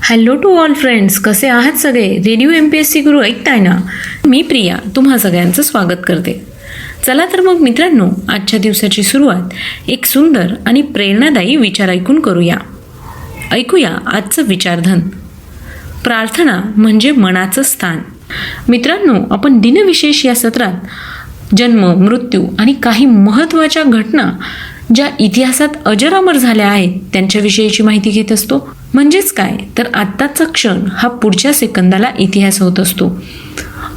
Hello to all friends, कसे आहात सगळे? रेडिओ MPSC गुरु ऐकताय ना? मी प्रिया तुम्हा सगळ्यांचं स्वागत करते. चला तर मग मित्रांनो, आजच्या दिवसाची सुरुवात एक सुंदर आणि प्रेरणादायी विचार ऐकून करूया. ऐकूया आजचं विचारधन. प्रार्थना म्हणजे मनाचं स्थान. मित्रांनो, आपण दिनविशेष या सत्रात जन्म, मृत्यू आणि काही महत्त्वाच्या घटना ज्या इतिहासात अजरामर झाल्या आहेत त्यांच्याविषयीची माहिती घेत असतो. म्हणजेच काय तर आत्ताचा क्षण हा पुढच्या सेकंदाला इतिहास होत असतो.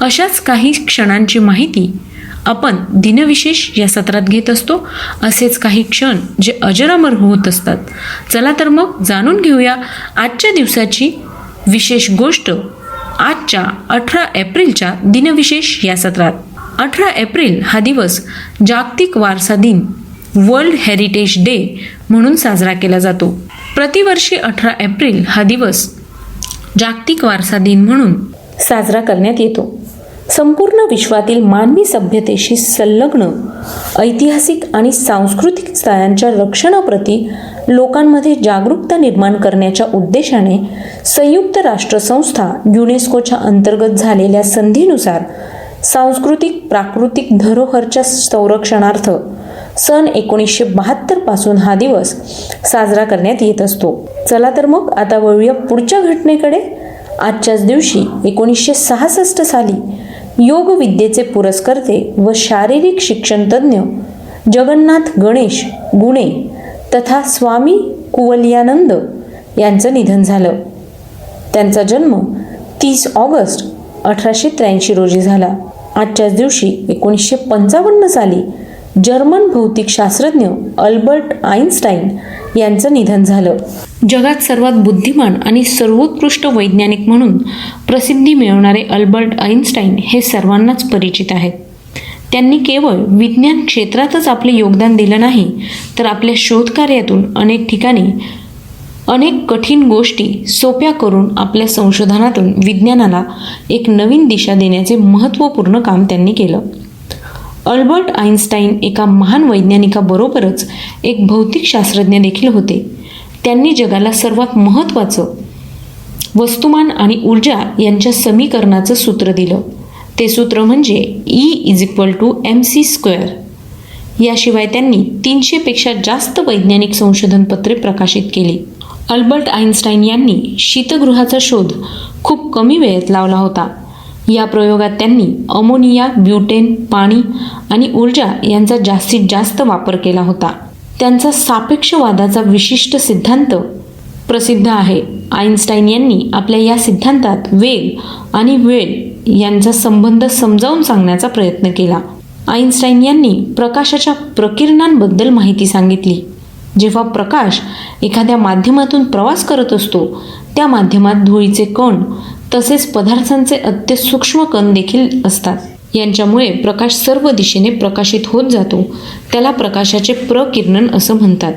अशाच काही क्षणांची माहिती आपण दिनविशेष या सत्रात घेत असतो. असेच काही क्षण जे अजरामर होत असतात. चला तर मग जाणून घेऊया आजच्या दिवसाची विशेष गोष्ट आजच्या 18 एप्रिलच्या दिनविशेष या सत्रात. 18 एप्रिल हा दिवस जागतिक वारसा दिन वर्ल्ड हेरिटेज डे म्हणून साजरा केला जातो. प्रतिवर्षी 18 एप्रिल हा दिवस जागतिक वारसा दिन म्हणून साजरा करण्यात येतो. संपूर्ण विश्वातील मानवी सभ्यतेशी संलग्न ऐतिहासिक आणि सांस्कृतिक स्थळांच्या रक्षणाप्रती लोकांमध्ये जागरूकता निर्माण करण्याच्या उद्देशाने संयुक्त राष्ट्र संस्था युनेस्कोच्या अंतर्गत झालेल्या संधीनुसार सांस्कृतिक प्राकृतिक धरोहरच्या संरक्षणार्थ सन 1972 पासून हा दिवस साजरा करण्यात येत असतो. चला तर मग आता वळूया पुढच्या घटनेकडे. आजच्याच दिवशी 1966 साली योग विद्येचे पुरस्कर्ते व शारीरिक शिक्षण तज्ज्ञ जगन्नाथ गणेश गुणे तथा स्वामी कुवलयानंद यांचं निधन झालं. त्यांचा जन्म 30 ऑगस्ट 1883 रोजी झाला. आजच्याच दिवशी 1955 साली जर्मन भौतिकशास्त्रज्ञ अल्बर्ट आइन्स्टाईन यांचं निधन झालं. जगात सर्वात बुद्धिमान आणि सर्वोत्कृष्ट वैज्ञानिक म्हणून प्रसिद्धी मिळवणारे अल्बर्ट आइन्स्टाईन हे सर्वांनाच परिचित आहेत. त्यांनी केवळ विज्ञान क्षेत्रातच आपले योगदान दिलं नाही, तर आपल्या शोधकार्यातून अनेक ठिकाणी अनेक कठीण गोष्टी सोप्या करून आपल्या संशोधनातून विज्ञानाला एक नवीन दिशा देण्याचे महत्त्वपूर्ण काम त्यांनी केलं. अल्बर्ट आइन्स्टाईन एका महान वैज्ञानिकाबरोबरच एक भौतिकशास्त्रज्ञ देखील होते. त्यांनी जगाला सर्वात महत्त्वाचं वस्तुमान आणि ऊर्जा यांच्या समीकरणाचं सूत्र दिलं. ते सूत्र म्हणजे E=mc². याशिवाय त्यांनी 300 पेक्षा जास्त वैज्ञानिक संशोधनपत्रे प्रकाशित केली. अल्बर्ट आइन्स्टाईन यांनी शीतगृहाचा शोध खूप कमी वेळेत लावला होता. या प्रयोगात त्यांनी अमोनिया, ब्युटेन, पाणी आणि ऊर्जा यांचा जास्तीत जास्त वापर केला होता. त्यांचा सापेक्षवादाचा विशिष्ट सिद्धांत प्रसिद्ध आहे. आइन्स्टाईन यांनी आपल्या या सिद्धांतात वेग आणि वेळ यांचा संबंध समजावून सांगण्याचा प्रयत्न केला. आइन्स्टाईन यांनी प्रकाशाच्या प्रकिरणांबद्दल माहिती सांगितली. जेव्हा प्रकाश एखाद्या माध्यमातून प्रवास करत असतो, त्या माध्यमात धुळीचे कण तसेच पदार्थांचे अत्यसूक्ष्म कण देखील असतात. यांच्यामुळे प्रकाश सर्व दिशेने प्रकाशित होत जातो. त्याला प्रकाशाचे प्रकिरणन असं म्हणतात.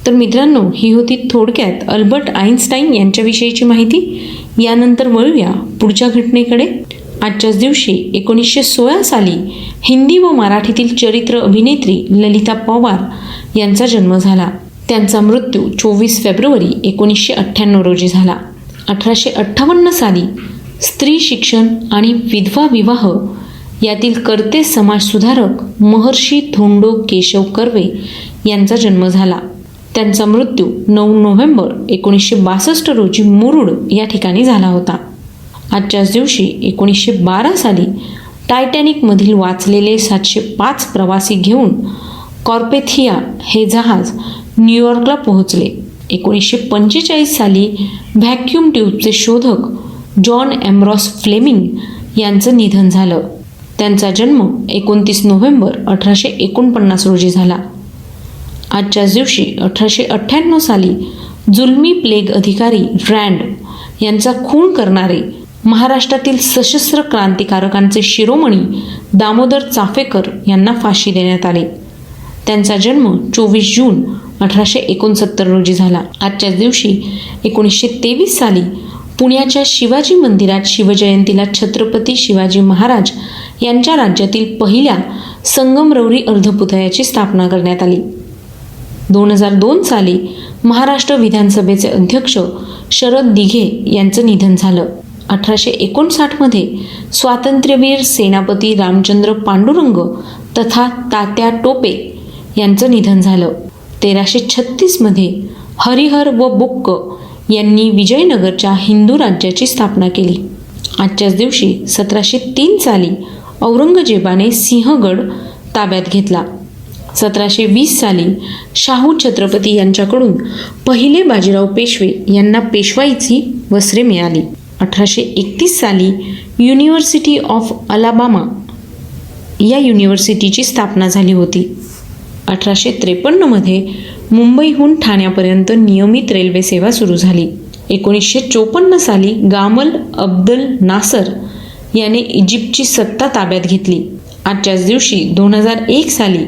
तर मित्रांनो, ही होती थोडक्यात अल्बर्ट आइन्स्टाईन यांच्याविषयीची माहिती. यानंतर वळूया पुढच्या घटनेकडे. आजच्याच दिवशी 1916 साली हिंदी व मराठीतील चरित्र अभिनेत्री ललिता पवार यांचा जन्म झाला. त्यांचा मृत्यू 24 फेब्रुवारी 1998 रोजी झाला. 1858 साली स्त्री शिक्षण आणि विधवा विवाह यातील कर्ते समाजसुधारक महर्षी धोंडो केशव कर्वे यांचा जन्म झाला. त्यांचा मृत्यू 9 नोव्हेंबर 1962 रोजी मुरुड या ठिकाणी झाला होता. आजच्याच दिवशी 1912 साली टायटॅनिकमधील वाचलेले 705 प्रवासी घेऊन कॉर्पेथिया हे जहाज न्यूयॉर्कला पोहोचले. 1945 साली व्हॅक्यूम ट्यूबचे शोधक जॉन एम्ब्रॉस फ्लेमिंग यांचं निधन झालं. त्यांचा जन्म 29 नोव्हेंबर 1849 रोजी झाला. आजच्याच दिवशी 1898 साली जुलमी प्लेग अधिकारी रँड यांचा खून करणारे महाराष्ट्रातील सशस्त्र क्रांतिकारकांचे शिरोमणी दामोदर चाफेकर यांना फाशी देण्यात आली. त्यांचा जन्म 24 जून 1869 रोजी झाला. आजच्याच दिवशी 1923 साली पुण्याच्या शिवाजी मंदिरात शिवजयंतीला छत्रपती शिवाजी महाराज यांच्या राज्यातील पहिल्या संगमरवरी अर्धपुतळ्याची स्थापना करण्यात आली. 2002 साली महाराष्ट्र विधानसभेचे अध्यक्ष शरद दिघे यांचं निधन झालं. 1859 स्वातंत्र्यवीर सेनापती रामचंद्र पांडुरंग तथा तात्या टोपे यांचं निधन झालं. 1336 हरिहर व बुक्क यांनी विजयनगरच्या हिंदू राज्याची स्थापना केली. आजच्याच दिवशी 1703 साली औरंगजेबाने सिंहगड ताब्यात घेतला. 1720 साली शाहू छत्रपती यांच्याकडून पहिले बाजीराव पेशवे यांना पेशवाईची वस्त्रे मिळाली. 1831 साली युनिव्हर्सिटी ऑफ अलाबामा या युनिव्हर्सिटीची स्थापना झाली होती. 1853 मुंबईहून ठाण्यापर्यंत नियमित रेल्वे सेवा सुरू झाली. 1954 साली गामल अब्दल नासर याने इजिप्तची सत्ता ताब्यात घेतली. आजच्याच दिवशी 2001 साली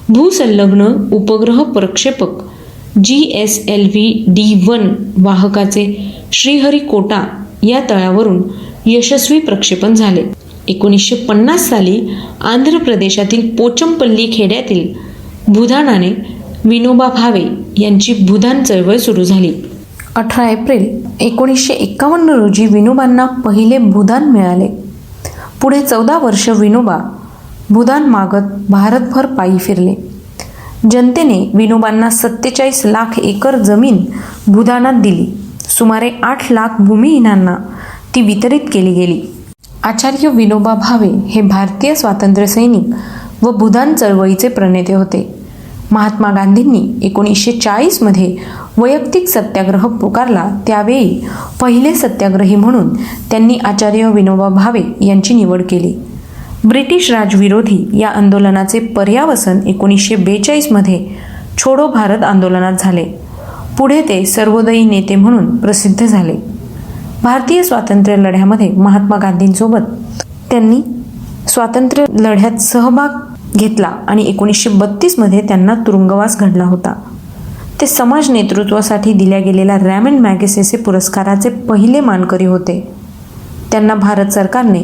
भूसंलग्न उपग्रह प्रक्षेपक GSLV-D1 वाहकाचे श्रीहरिकोटा या तळावरून यशस्वी प्रक्षेपण झाले. 1950 साली आंध्र प्रदेशातील पोचमपल्ली खेड्यातील भूदानाने विनोबा भावे यांची भूदान चळवळ सुरू झाली. 18 एप्रिल 1951 रोजी विनोबांना पहिले भूदान मिळाले. पुढे 14 वर्ष विनोबा भूदान मागत भारतभर पायी फिरले. जनतेने विनोबांना 47 लाख एकर जमीन भूदानात दिली. सुमारे 8 लाख भूमिहीनांना ती वितरित केली गेली. आचार्य विनोबा भावे हे भारतीय स्वातंत्र्य सैनिक व भूदान चळवळीचे प्रणेते होते. महात्मा गांधींनी 1940 वैयक्तिक सत्याग्रह पुकारला. त्यावेळी पहिले सत्याग्रही म्हणून त्यांनी आचार्य विनोबा भावे यांची निवड केली. ब्रिटिश राजविरोधी या आंदोलनाचे पर्यावसन 1942 छोडो भारत आंदोलनात झाले. पुढे ते सर्वोदयी नेते म्हणून प्रसिद्ध झाले. भारतीय स्वातंत्र्य लढ्यामध्ये महात्मा गांधींसोबत त्यांनी स्वातंत्र्य लढ्यात सहभाग घेतला आणि 1932 त्यांना तुरुंगवास घडला होता. ते समाज नेतृत्वासाठी दिल्या गेलेल्या रॅमन मॅगसेसे पुरस्काराचे पहिले मानकरी होते. त्यांना भारत सरकारने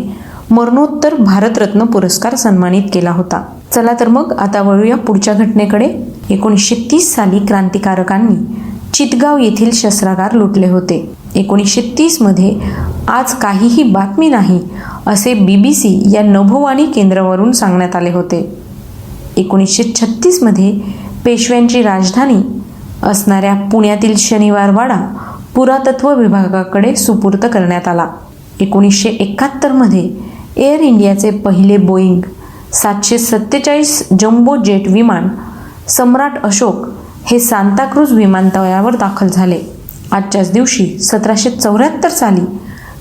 मरणोत्तर भारतरत्न पुरस्कार सन्मानित केला होता. चला तर मग आता वळूया पुढच्या घटनेकडे. 1930 साली क्रांतिकारकांनी चितगाव येथील शस्त्रागार लुटले होते. 1930 आज काहीही बातमी नाही असे BBC या नभोवाणी केंद्रावरून सांगण्यात आले होते. 1936 पेशव्यांची राजधानी असणाऱ्या पुण्यातील शनिवारवाडा पुरातत्व विभागाकडे सुपूर्त करण्यात आला. 1971 एअर इंडियाचे पहिले बोईंग 747 जम्बो जेट विमान सम्राट अशोक हे सांताक्रूज विमानतळावर दाखल झाले. आजच्याच दिवशी 1774 साली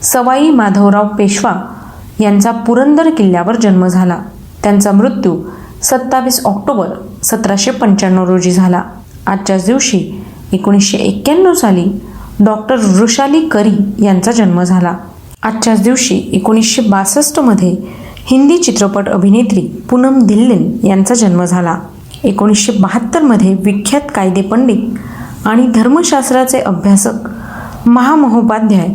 सवाई माधवराव पेशवा यांचा पुरंदर किल्ल्यावर जन्म झाला. त्यांचा मृत्यू 27 ऑक्टोबर 1795 रोजी झाला. आजच्याच दिवशी 1991 साली डॉक्टर वृषाली करी यांचा जन्म झाला. आजच्याच दिवशी 1962 हिंदी चित्रपट अभिनेत्री पूनम धिल्लन यांचा जन्म झाला. 1972 विख्यात कायदेपंडित आणि धर्मशास्त्राचे अभ्यासक महामहोपाध्याय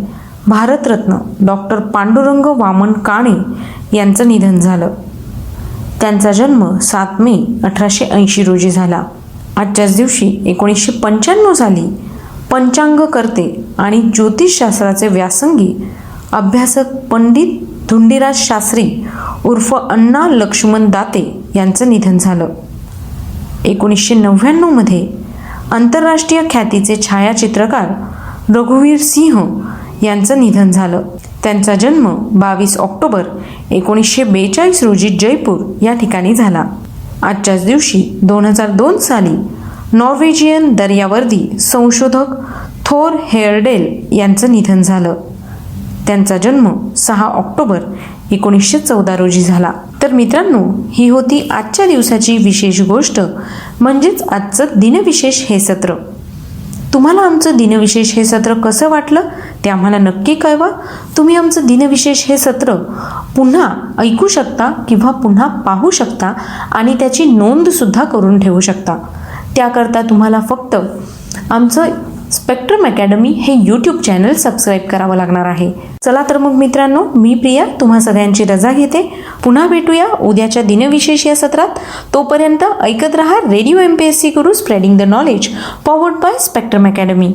भारतरत्न डॉक्टर पांडुरंग वामन काणे यांचं निधन झालं. त्यांचा जन्म 7 मे 1880 रोजी झाला. आजच्याच दिवशी 1995 साली पंचांगकर्ते आणि ज्योतिषशास्त्राचे व्यासंगी अभ्यासक पंडित धुंडीराज शास्त्री उर्फ अण्णा लक्ष्मण दाते यांचं निधन झालं. 1999 आंतरराष्ट्रीय ख्यातीचे छायाचित्रकार रघुवीर सिंह यांचं निधन झालं. त्यांचा जन्म 22 ऑक्टोबर 1942 रोजी जयपूर या ठिकाणी झाला. आजच्याच दिवशी 2002 साली नॉर्वेजियन दर्यावर्दी संशोधक थोर हेअरडेल यांचं निधन झालं. त्यांचा जन्म 6 ऑक्टोबर 1914 रोजी झाला. तर मित्रांनो, ही होती आजच्या दिवसाची विशेष गोष्ट, म्हणजेच आजचं दिनविशेष हे सत्र. तुम्हाला आमचं दिनविशेष हे सत्र कसं वाटलं ते आम्हाला नक्की कळवा. तुम्ही आमचं दिनविशेष हे सत्र पुन्हा ऐकू शकता किंवा पुन्हा पाहू शकता आणि त्याची नोंदसुद्धा करून ठेवू शकता. त्याकरता तुम्हाला फक्त आमचं स्पेक्ट्रम अकॅडमी हे यूट्यूब चॅनल सबस्क्राईब करावं लागणार आहे. चला तर मग मित्रांनो, मी प्रिया तुम्हा सगळ्यांची रजा घेते. पुन्हा भेटूया उद्याच्या दिनविशेष या सत्रात. तोपर्यंत ऐकत रहा radio MPSC Guru, spreading the knowledge, powered by spectrum academy.